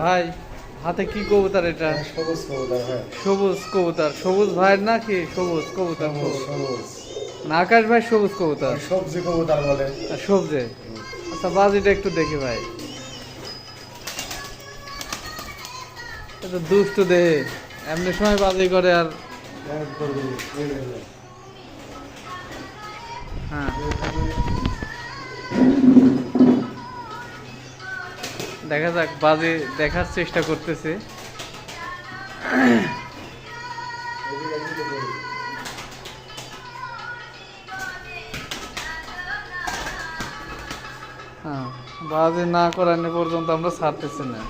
ভাই হাতে কি কবুতর এটা? সবুজ কবুতর ভাই। সবুজ কবুতর, সবুজ ভাইয়ের নাকি সবুজ কবুতর? সবুজ না, আকাশ ভাই সবুজ কবুতর। সবজি কবুতর বলে। সবজি। আচ্ছা বাজিটা একটু দেখি ভাই। এটা দুষ্টু দেহে এমনি সময় বাজি করে আর। হ্যাঁ, দেখা যাক, বাজি দেখার চেষ্টা করতেছি। হ্যাঁ, বাজি না করানো পর্যন্ত আমরা ছাড়তেছি না।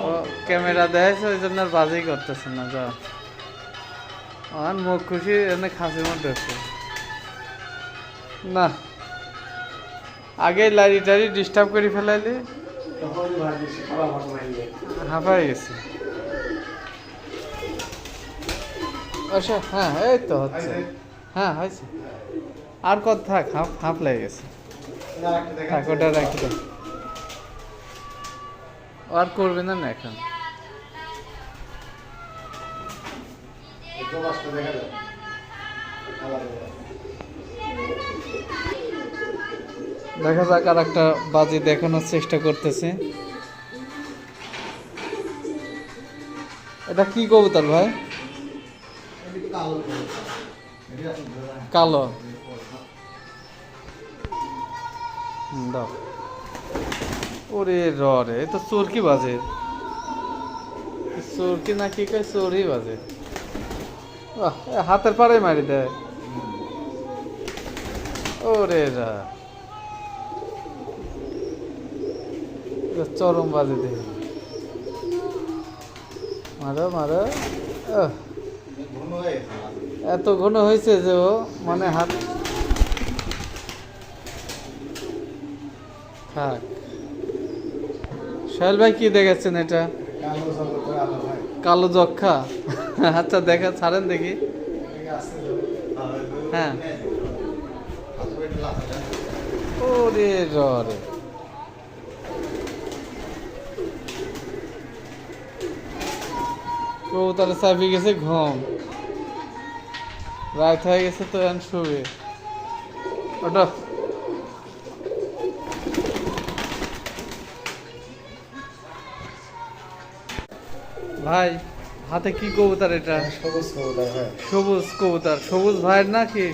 ও ক্যামেরা দেখাইছে ওই জন্য আর বাজি করতেছে না। যা আমার মুখ খুশি এনে খাসির মধ্যে হচ্ছে না। আগে লাইট টাড়ি ডিস্টার্ব করে ফেলাইলে হাঁপাই গেছে। আচ্ছা হ্যাঁ, এই তো হচ্ছে। হ্যাঁ হয়েছে। আর কত থাক, হাফ হাফ লেগে গেছে। থাক, ওটা রাখি দাও। আর করবে না এখন। দেখা যাক, আর একটা বাজি দেখানোর চেষ্টা করতেছে। এটা কি কবুতর ভাই? কালো। দাও। ওরে রে, এ তো চোরকি বাজে। চোরকি না কি কয়, চোরই বাজে। বাহ, হাতের পাড়ে মারি দেয়। ওরে রা, চরম বাজে দেয়। মারো মারো। এত ঘন হয়েছে যে ও মানে হাত থাক। সোহেল ভাই কি দেখাচ্ছেন এটা? কালো যক্ষা। আচ্ছা দেখা, ছাড়েন দেখি। হ্যাঁ, ওরে রে, কবুতরে চাপি গেছে ঘুম। রাত হয়ে গেছে তো এখন শুবে। ওটা ভাই হাতে কি কবুতর এটা? সবুজ কবুতর ভাই। সবুজ কবুতর, সবুজ ভাইয়ের নাকি?